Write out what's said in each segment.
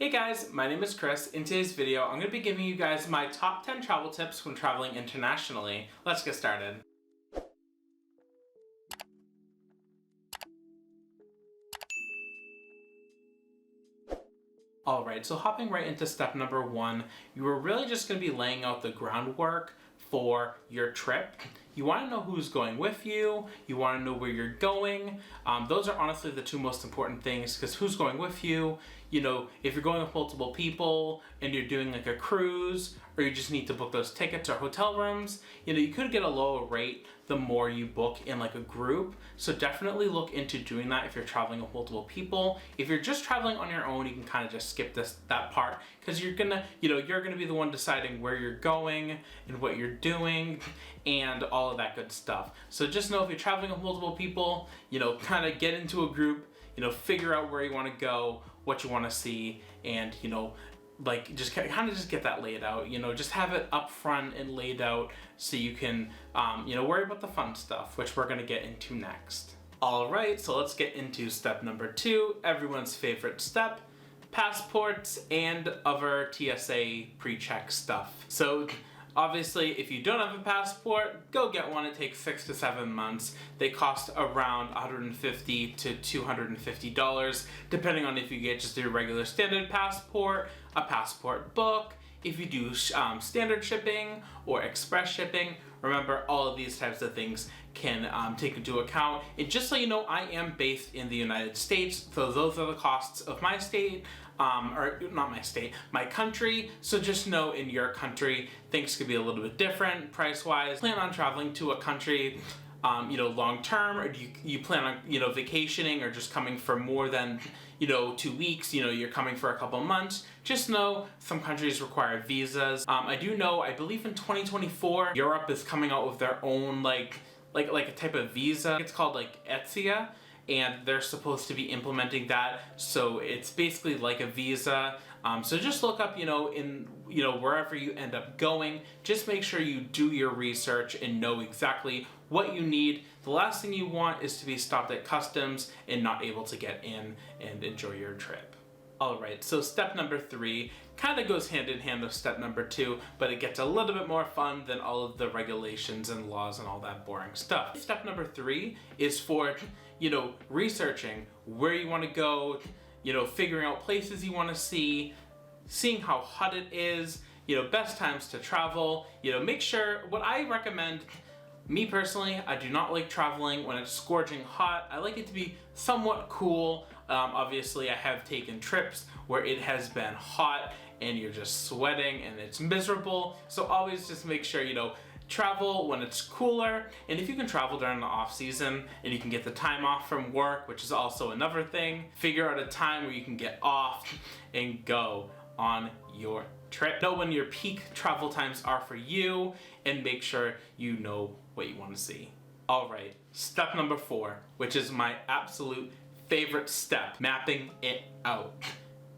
Hey guys, my name is Chris. In today's video, I'm going to be giving you guys my top 10 travel tips when traveling internationally. Let's get started. Alright, so hopping right into step number one, you are really just going to be laying out the groundwork for your trip. You want to know who's going with you, you want to know where you're going. Those are honestly the two most important things, because who's going with you, you know, if you're going with multiple people and you're doing like a cruise, or you just need to book those tickets or hotel rooms, you know, you could get a lower rate the more you book in like a group. So definitely look into doing that if you're traveling with multiple people. If you're just traveling on your own, you can kind of just skip that part, because you're gonna be the one deciding where you're going and what you're doing and all of that good stuff. So just know if you're traveling with multiple people, you know, kind of get into a group, you know, figure out where you want to go, what you want to see, and, you know, like just kind of just get that laid out, you know, just have it up front and laid out so you can, you know, worry about the fun stuff, which we're going to get into next. All right, so let's get into step number two, everyone's favorite step, passports and other TSA pre-check stuff. So obviously, if you don't have a passport, go get one. It takes 6 to 7 months. They cost around $150 to $250, depending on if you get just a regular standard passport, a passport book, if you do standard shipping or express shipping. Remember, all of these types of things can take into account. And just so you know, I am based in the United States, so those are the costs of my state, or not my state, my country. So just know in your country, things could be a little bit different price-wise. Plan on traveling to a country, you know, long term, or do you plan on, you know, vacationing or just coming for more than, you know, 2 weeks, you know, you're coming for a couple months. Just know some countries require visas. I do know, I believe in 2024, Europe is coming out with their own like a type of visa. It's called like ETSIA, and they're supposed to be implementing that. So it's basically like a visa. So just look up, you know, wherever you end up going, just make sure you do your research and know exactly what you need. The last thing you want is to be stopped at customs and not able to get in and enjoy your trip. Alright, so step number three kind of goes hand in hand with step number two, but it gets a little bit more fun than all of the regulations and laws and all that boring stuff. Step number three is for, you know, researching where you want to go, you know, figuring out places you want to see, seeing how hot it is, you know, best times to travel, you know, make sure, what I recommend, me personally, I do not like traveling when it's scorching hot. I like it to be somewhat cool. Obviously, I have taken trips where it has been hot and you're just sweating and it's miserable. So always just make sure, you know, travel when it's cooler. And if you can travel during the off season and you can get the time off from work, which is also another thing, figure out a time where you can get off and go on your trip. Know when your peak travel times are for you and make sure you know what you want to see. All right, step number four, which is my absolute favorite step, mapping it out.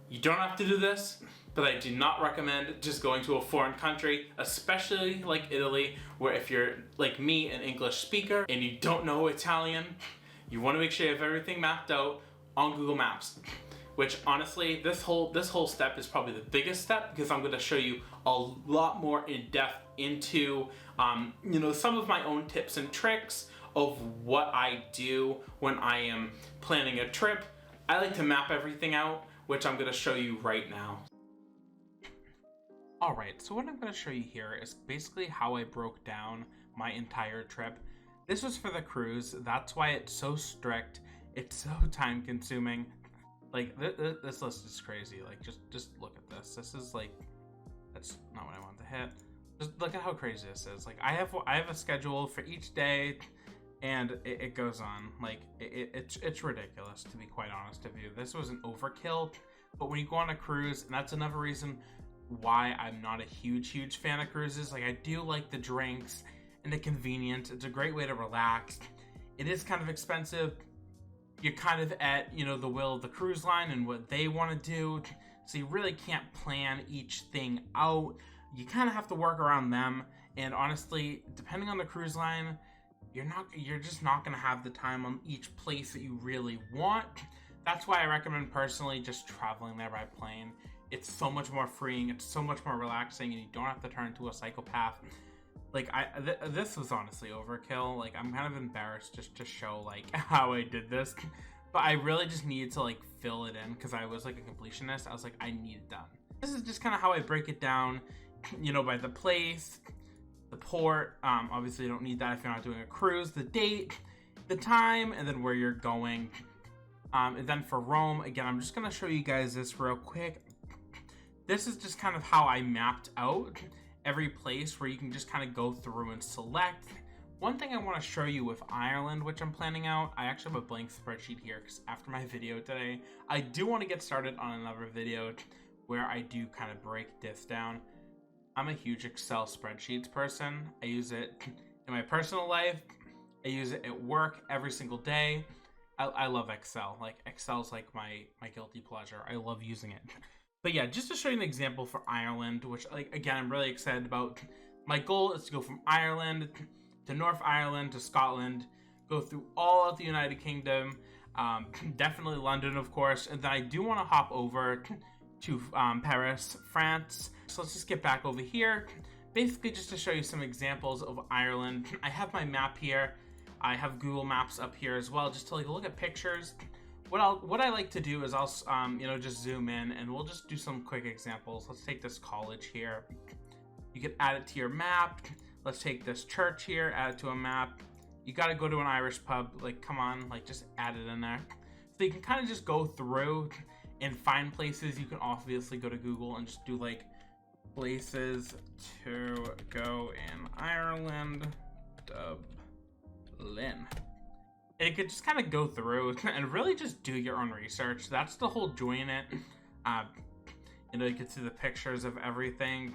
You don't have to do this, but I do not recommend just going to a foreign country, especially like Italy, where if you're like me, an English speaker, and you don't know Italian, you want to make sure you have everything mapped out on Google Maps. Which honestly, this whole step is probably the biggest step, because I'm going to show you a lot more in depth into, you know, some of my own tips and tricks of what I do when I am planning a trip. I like to map everything out, which I'm going to show you right now. Alright, so what I'm going to show you here is basically how I broke down my entire trip. This was for the cruise, that's why it's so strict, it's so time consuming. Like, this list is crazy. Like, just look at this. This is like, that's not what I want to hit. Just look at how crazy this is. Like, I have a schedule for each day, and it goes on. Like, it's ridiculous, to be quite honest with you. This was an overkill, but when you go on a cruise, and that's another reason why I'm not a huge fan of cruises. Like, I do like the drinks and the convenience. It's a great way to relax. It is kind of expensive. You're kind of at, you know, the will of the cruise line and what they want to do. So you really can't plan each thing out. You kind of have to work around them. And honestly, depending on the cruise line, you're just not going to have the time on each place that you really want. That's why I recommend personally just traveling there by plane. It's so much more freeing, it's so much more relaxing, and you don't have to turn into a psychopath. Like, this was honestly overkill. Like, I'm kind of embarrassed just to show, like, how I did this. But I really just needed to, like, fill it in because I was, like, a completionist. I was like, I need it done. This is just kind of how I break it down, you know, by the place, the port. Obviously, you don't need that if you're not doing a cruise. The date, the time, and then where you're going. And then for Rome, again, I'm just going to show you guys this real quick. This is just kind of how I mapped out every place where you can just kind of go through and select. One thing I want to show you with Ireland, which I'm planning out, I actually have a blank spreadsheet here because after my video today, I do want to get started on another video where I do kind of break this down. I'm a huge Excel spreadsheets person. I use it in my personal life. I use it at work every single day. I love Excel. Like, Excel's like my guilty pleasure. I love using it. But yeah, just to show you an example for Ireland, which, like, again, I'm really excited about. My goal is to go from Ireland to North Ireland to Scotland, go through all of the United Kingdom, definitely London, of course, and then I do want to hop over to Paris, France. So let's just get back over here. Basically, just to show you some examples of Ireland. I have my map here. I have Google Maps up here as well, just to, like, look at pictures. What I like to do is I'll you know, just zoom in and we'll just do some quick examples. Let's take this college here. You can add it to your map. Let's take this church here, add it to a map. You got to go to an Irish pub. Like, come on, like, just add it in there. So you can kind of just go through and find places. You can obviously go to Google and just do, like, places to go in Ireland, Dublin. And you could just kind of go through and really just do your own research. That's the whole joy in it. You know, you can see the pictures of everything.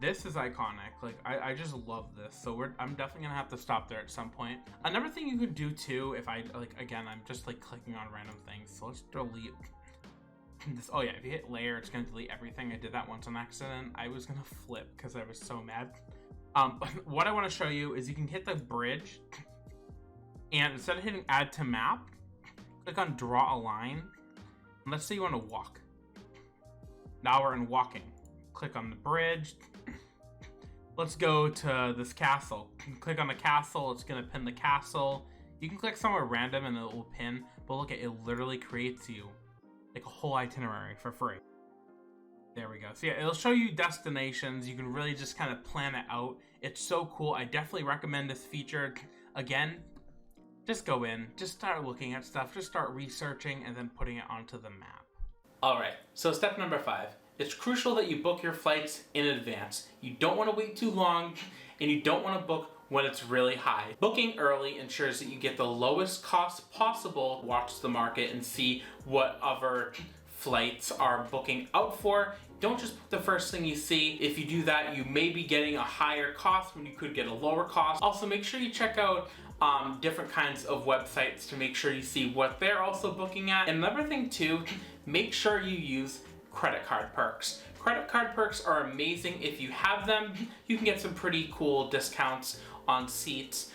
This is iconic. Like, I just love this. So I'm definitely gonna have to stop there at some point. Another thing you could do too, if I, like, again, I'm just, like, clicking on random things. So let's delete this. Oh yeah, if you hit layer, it's gonna delete everything. I did that once on accident. I was gonna flip because I was so mad. What I want to show you is you can hit the bridge. And instead of hitting add to map, click on draw a line. And let's say you want to walk. Now we're in walking. Click on the bridge. Let's go to this castle. Click on the castle. It's going to pin the castle. You can click somewhere random and it will pin. But look, it literally creates you like a whole itinerary for free. There we go. So yeah, it'll show you destinations. You can really just kind of plan it out. It's so cool. I definitely recommend this feature. Again, just go in, just start looking at stuff, just start researching and then putting it onto the map. All right, so step number 5. It's crucial that you book your flights in advance. You don't want to wait too long and you don't want to book when it's really high. Booking early ensures that you get the lowest cost possible. Watch the market and see what other flights are booking out for. Don't just book the first thing you see. If you do that, you may be getting a higher cost when you could get a lower cost. Also, make sure you check out different kinds of websites to make sure you see what they're also booking at. And another thing too, make sure you use credit card perks. Credit card perks are amazing. If you have them, you can get some pretty cool discounts on seats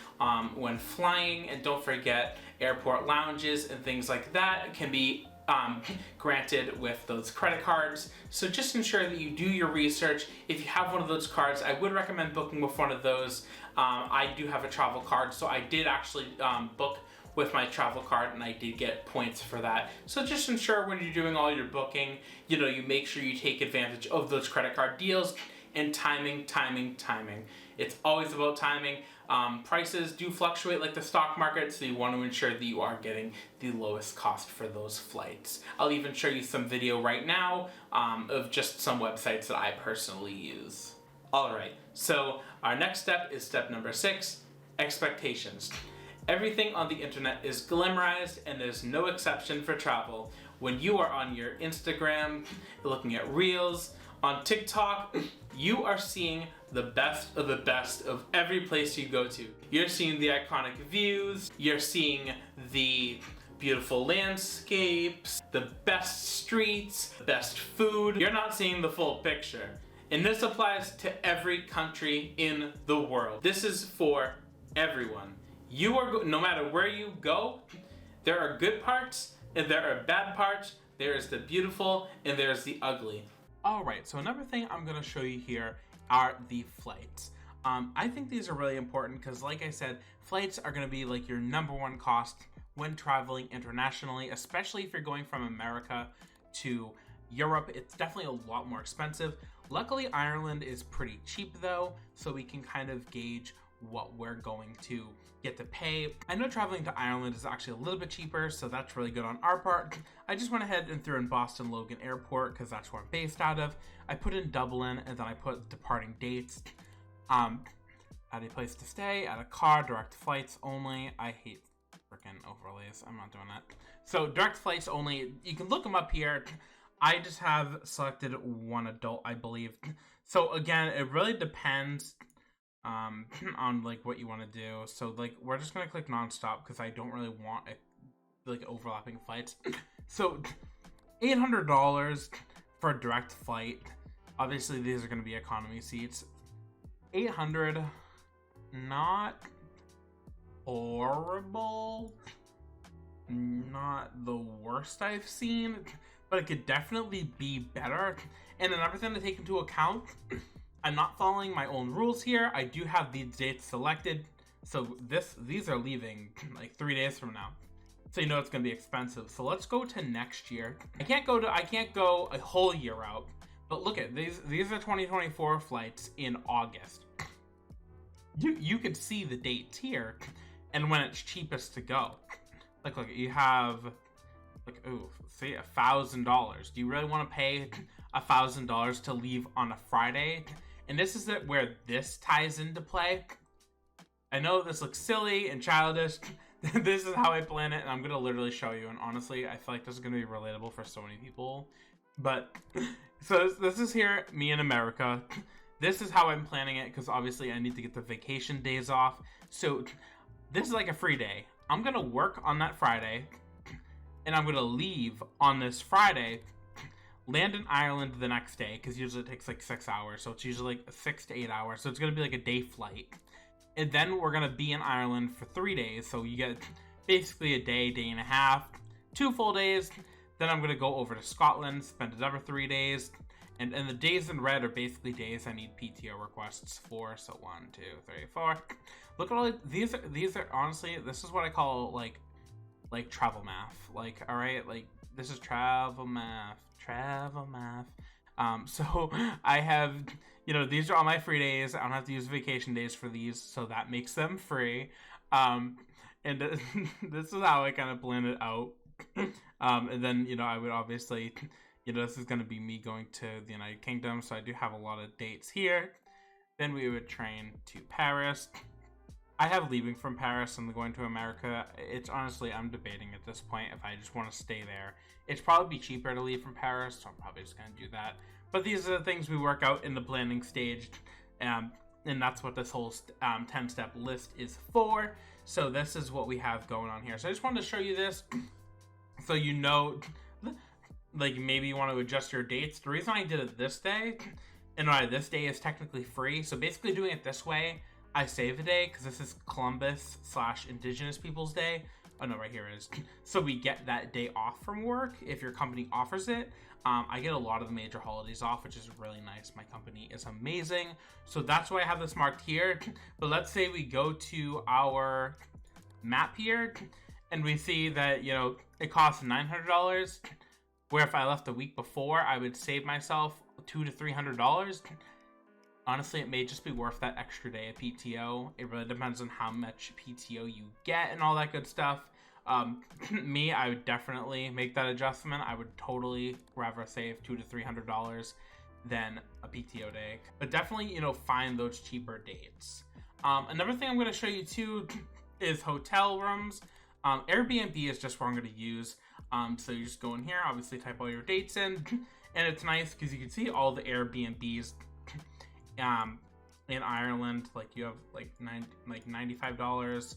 when flying. And don't forget, airport lounges and things like that can be granted with those credit cards. So just ensure that you do your research. If you have one of those cards, I would recommend booking with one of those. I do have a travel card, so I did actually book with my travel card and I did get points for that. So just ensure when you're doing all your booking, you know, you make sure you take advantage of those credit card deals. And timing. It's always about timing. Prices do fluctuate like the stock market, so you want to ensure that you are getting the lowest cost for those flights. I'll even show you some video right now of just some websites that I personally use. Alright, so our next step is step number 6, expectations. Everything on the internet is glamorized and there's no exception for travel. When you are on your Instagram, looking at reels, on TikTok, you are seeing the best of every place you go to. You're seeing the iconic views, you're seeing the beautiful landscapes, the best streets, the best food. You're not seeing the full picture. And this applies to every country in the world. This is for everyone. No matter where you go, there are good parts, And there are bad parts, there is the beautiful, and there's the ugly. Alright, so another thing I'm going to show you here are the flights. I think these are really important because, like I said, flights are going to be like your number one cost when traveling internationally, especially if you're going from America to Europe. It's definitely a lot more expensive. Luckily, Ireland is pretty cheap though, so we can kind of gauge what we're going to get to pay. I know traveling to Ireland is actually a little bit cheaper, so that's really good on our part. I just went ahead and threw in Boston Logan Airport because that's where I'm based out of. I put in Dublin, and then I put departing dates. At a place to stay, at a car, direct flights only. I hate freaking overlays. I'm not doing that. So direct flights only. You can look them up here. I just have selected one adult, I believe. So again, it really depends on like what you want to do. So like we're just gonna click nonstop because I don't really want like overlapping flights. So $800 for a direct flight. Obviously these are gonna be economy seats. 800, not horrible, not the worst I've seen, but it could definitely be better. And another thing to take into account, I'm not following my own rules here. I do have these dates selected, so these are leaving like 3 days from now, so you know it's gonna be expensive. So let's go to next year. I can't go a whole year out. But look at these are 2024 flights in August. You could see the dates here and when it's cheapest to go. Like look, you have like, ooh, see, $1,000. Do you really want to pay $1,000 to leave on a Friday? And this is where this ties into play. I know this looks silly and childish. This is how I plan it, and I'm gonna literally show you. And honestly, I feel like this is gonna be relatable for so many people. But so this is here, me in America. This is how I'm planning it because obviously I need to get the vacation days off. So this is like a free day. I'm gonna work on that Friday, and I'm gonna leave on this Friday, land in Ireland the next day because usually it takes like 6 hours. So it's usually like 6 to 8 hours. So it's gonna be like a day flight, and then we're gonna be in Ireland for 3 days. So you get basically a day, day and a half, 2 full days. Then I'm going to go over to Scotland, spend another 3 days. And the days in red are basically days I need PTO requests for. So 1, 2, 3, 4. Look at all these are honestly, this is what I call like travel math. Like, all right, like this is travel math. So I have, you know, these are all my free days. I don't have to use vacation days for these, so that makes them free. And this is how I kind of plan it out. And then, you know, I would obviously, you know, this is going to be me going to the United Kingdom, so I do have a lot of dates here. Then we would train to Paris. I have leaving from Paris and going to America. It's honestly, I'm debating at this point if I just want to stay there. It's probably be cheaper to leave from Paris, so I'm probably just going to do that. But these are the things we work out in the planning stage, and that's what this whole 10-step list is for. So this is what we have going on here. So I just wanted to show you this. So you know, like maybe you want to adjust your dates. The reason I did it this day, and why this day is technically free. So basically doing it this way, I save a day because this is Columbus/Indigenous Peoples Day. Oh no, right here it is. So we get that day off from work if your company offers it. I get a lot of the major holidays off, which is really nice. My company is amazing. So that's why I have this marked here. But let's say we go to our map here and we see that, you know, it costs $900, where if I left a week before, I would save myself $200 to $300. Honestly, it may just be worth that extra day of PTO. It really depends on how much PTO you get and all that good stuff. Me, I would definitely make that adjustment. I would totally rather save $200 to $300 than a PTO day. But definitely, you know, find those cheaper dates. Another thing I'm going to show you too is hotel rooms. Airbnb is just what I'm going to use. So you just go in here, obviously type all your dates in, and it's nice because you can see all the Airbnbs in Ireland. Like you have like $95.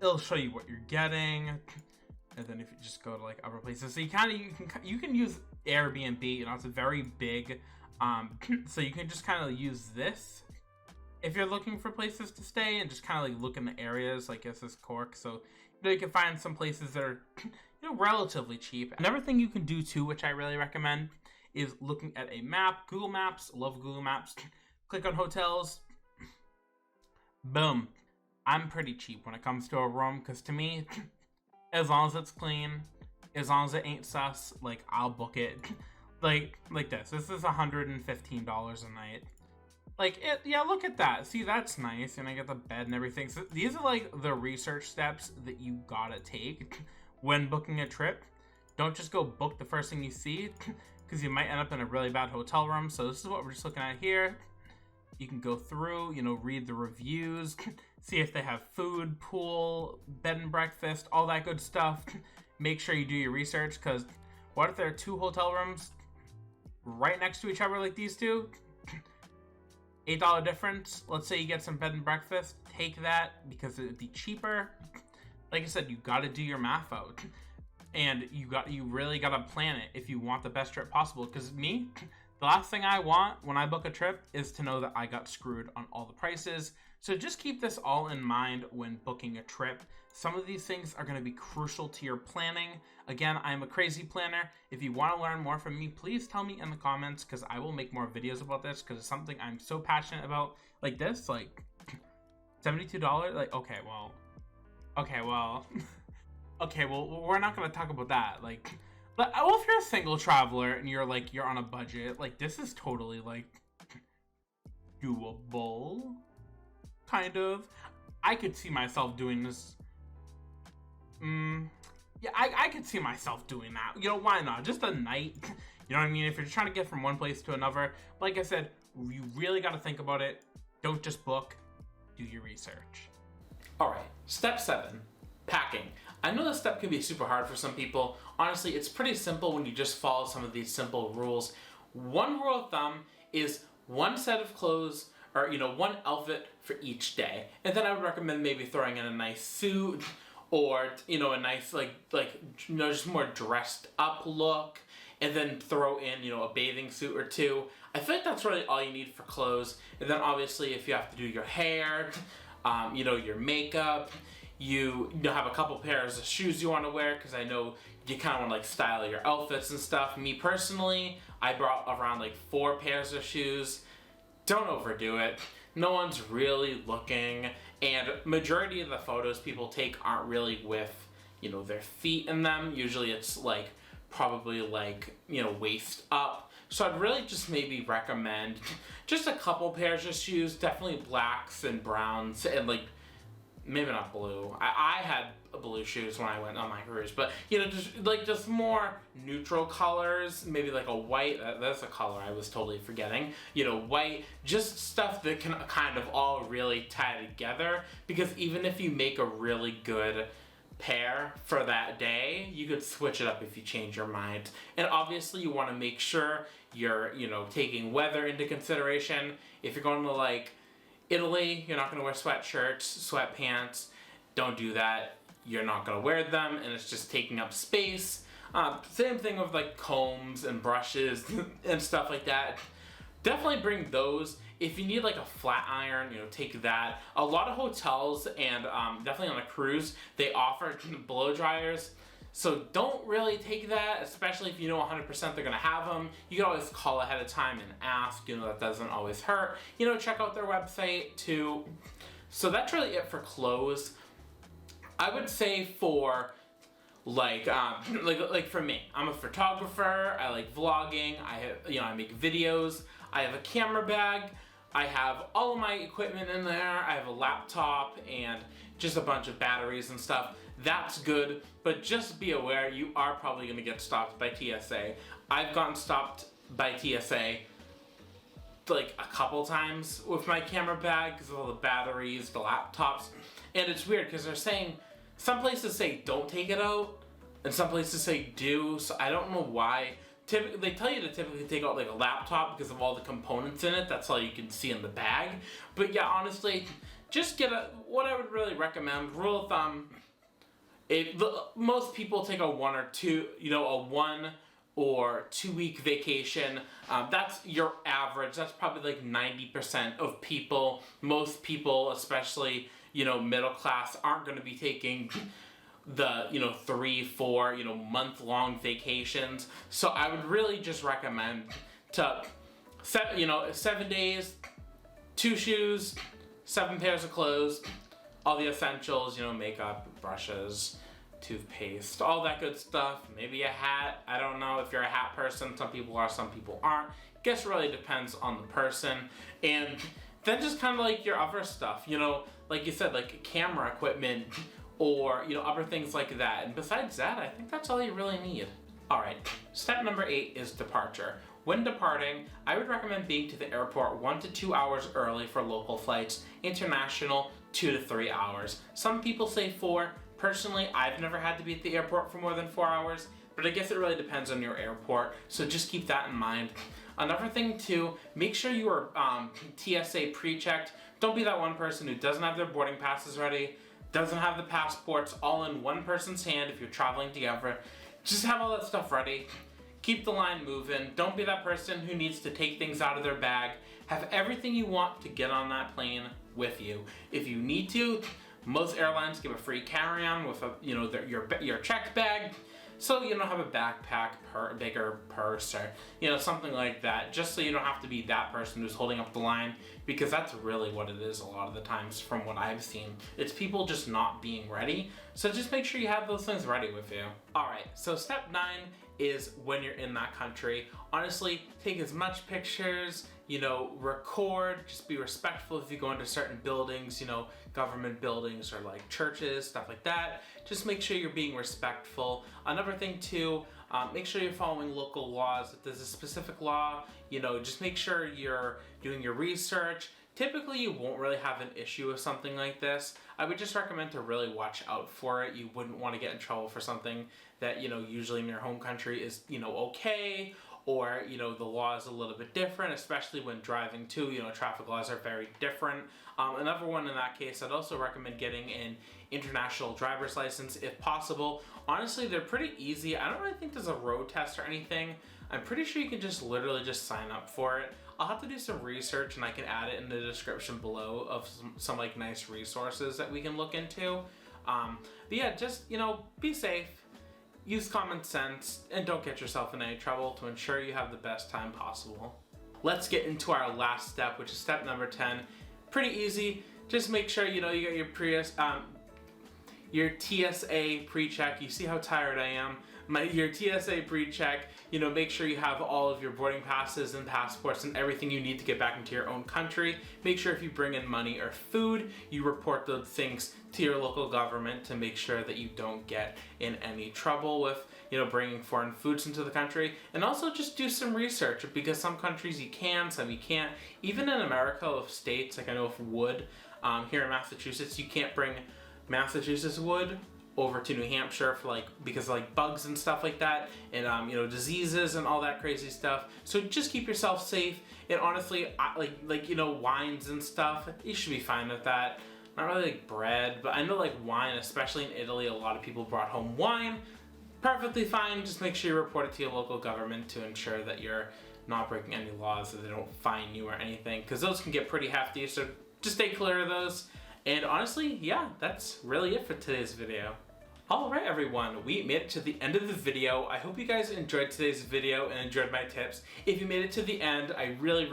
It'll show you what you're getting, and then if you just go to like other places, so you can use Airbnb. You know, it's a very big. So you can just kind of use this if you're looking for places to stay, and just kind of like look in the areas. Like this is Cork, so you know you can find some places that are, you relatively cheap. Another thing you can do too, which I really recommend, is looking at a map. Google Maps, love Google Maps. Click on hotels. Boom. I'm pretty cheap when it comes to a room, because to me, as long as it's clean, as long as it ain't sus, like, I'll book it. like this. This is $115 a night. Like, yeah, look at that. See, that's nice. And I get the bed and everything. So these are, like, the research steps that you gotta take when booking a trip. Don't just go book the first thing you see, because you might end up in a really bad hotel room. So this is what we're just looking at here. You can go through, read the reviews, see if they have food, pool, bed and breakfast, all that good stuff. Make sure you do your research, because what if there are 2 hotel rooms right next to each other like these two? $8 difference. Let's say you get some bed and breakfast. Take that, because it would be cheaper. Like I said, you got to do your math out, and you really got to plan it if you want the best trip possible. Because me, the last thing I want when I book a trip is to know that I got screwed on all the prices. So just keep this all in mind when booking a trip. Some of these things are going to be crucial to your planning. Again, I'm a crazy planner. If you want to learn more from me, please tell me in the comments, because I will make more videos about this, because it's something I'm so passionate about. Like this, like $72. Like, okay, well, we're not going to talk about that. Like, but if you're a single traveler and you're on a budget, like, this is totally, like, doable. Kind of. I could see myself doing this. Yeah, I could see myself doing that. Why not? Just a night. You know what I mean? If you're trying to get from one place to another. Like I said, you really got to think about it. Don't just book. Do your research. Alright, step 7. Packing. I know this step can be super hard for some people. Honestly, it's pretty simple when you just follow some of these simple rules. One rule of thumb is one set of clothes, or one outfit for each day. And then I would recommend maybe throwing in a nice suit, or a nice just more dressed up look, and then throw in a bathing suit or 2. I feel like that's really all you need for clothes. And then obviously if you have to do your hair, your makeup, you have a couple pairs of shoes you want to wear, because I know you kind of want to style your outfits and stuff. Me personally, I brought around 4 pairs of shoes. Don't overdo it. No one's really looking, and majority of the photos people take aren't really with their feet in them. Usually it's probably waist up. So I'd really just maybe recommend just a couple pairs of shoes, definitely blacks and browns, and maybe not blue. I had blue shoes when I went on my cruise, but just more neutral colors, maybe a white. That's a color I was totally forgetting. White, just stuff that can kind of all really tie together, because even if you make a really good pair for that day, you could switch it up if you change your mind. And obviously you want to make sure you're taking weather into consideration. If you're going to Italy, you're not going to wear sweatshirts, sweatpants. Don't do that. You're not going to wear them, and it's just taking up space. Same thing with combs and brushes and stuff like that. Definitely bring those. If you need a flat iron, take that. A lot of hotels and definitely on a cruise, they offer blow dryers. So don't really take that, especially if you know 100% they're gonna have them. You can always call ahead of time and ask, that doesn't always hurt. Check out their website too. So that's really it for clothes. I would say for like for me, I'm a photographer, I like vlogging, I make videos, I have a camera bag, I have all of my equipment in there, I have a laptop and just a bunch of batteries and stuff. That's good, but just be aware you are probably going to get stopped by TSA. I've gotten stopped by TSA a couple times with my camera bag because of all the batteries, the laptops, and it's weird because they're saying, some places say don't take it out, and some places say do, so I don't know why. They tell you to typically take out a laptop because of all the components in it. That's all you can see in the bag. But yeah, honestly, just what I would really recommend, rule of thumb, most people take a 1 or 2 week vacation. That's your average. That's probably 90% of people. Most people, especially middle class, aren't going to be taking the 3, 4 month-long vacations. So I would really just recommend to 7 days, 2 shoes, 7 pairs of clothes, all the essentials, makeup, brushes, toothpaste, all that good stuff. Maybe a hat. I don't know if you're a hat person. Some people are, some people aren't. Guess it really depends on the person. And then just kind of like your other stuff, like you said, like camera equipment or, other things like that. And besides that, I think that's all you really need. All right, step number 8 is departure. When departing, I would recommend being to the airport 1 to 2 hours early for local flights, international 2 to 3 hours. Some people say 4. Personally, I've never had to be at the airport for more than 4 hours, but I guess it really depends on your airport, so just keep that in mind. Another thing too, make sure you are TSA pre-checked. Don't be that one person who doesn't have their boarding passes ready, doesn't have the passports all in one person's hand if you're traveling together. Just have all that stuff ready. Keep the line moving. Don't be that person who needs to take things out of their bag. Have everything you want to get on that plane with you. If you need to, most airlines give a free carry-on with your checked bag, so you don't have a backpack, bigger purse, or something like that, just so you don't have to be that person who's holding up the line, because that's really what it is a lot of the times from what I've seen. It's people just not being ready, so just make sure you have those things ready with you. Alright, so step 9 is when you're in that country. Honestly, take as much pictures, record, just be respectful if you go into certain buildings, government buildings or like churches, stuff like that. Just make sure you're being respectful. Another thing too, make sure you're following local laws. If there's a specific law, just make sure you're doing your research. Typically, you won't really have an issue with something like this. I would just recommend to really watch out for it. You wouldn't want to get in trouble for something that, usually in your home country is, okay, or, the law is a little bit different, especially when driving too. Traffic laws are very different. Another one in that case, I'd also recommend getting an international driver's license if possible. Honestly, they're pretty easy. I don't really think there's a road test or anything. I'm pretty sure you can just literally just sign up for it. I'll have to do some research and I can add it in the description below of some like nice resources that we can look into. But yeah, just, be safe, use common sense, and don't get yourself in any trouble to ensure you have the best time possible. Let's get into our last step, which is step number 10. Pretty easy. Just make sure, you got your TSA pre-check. You see how tired I am? Your TSA pre-check, make sure you have all of your boarding passes and passports and everything you need to get back into your own country. Make sure if you bring in money or food, you report those things to your local government to make sure that you don't get in any trouble with, bringing foreign foods into the country. And also just do some research, because some countries you can, some you can't. Even in America, with states, like I know with wood, here in Massachusetts, you can't bring Massachusetts wood over to New Hampshire because of bugs and stuff like that, and diseases and all that crazy stuff. So just keep yourself safe. And honestly, wines and stuff, you should be fine with that. Not really like bread, but I know wine, especially in Italy, a lot of people brought home wine. Perfectly fine. Just make sure you report it to your local government to ensure that you're not breaking any laws, so they don't fine you or anything, because those can get pretty hefty. So just stay clear of those. And honestly, yeah, that's really it for today's video. Alright everyone, we made it to the end of the video. I hope you guys enjoyed today's video and enjoyed my tips. If you made it to the end, I really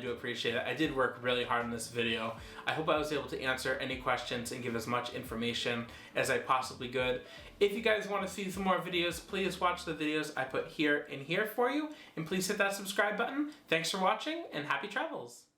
do appreciate it. I did work really hard on this video. I hope I was able to answer any questions and give as much information as I possibly could. If you guys want to see some more videos, please watch the videos I put here and here for you. And please hit that subscribe button. Thanks for watching and happy travels!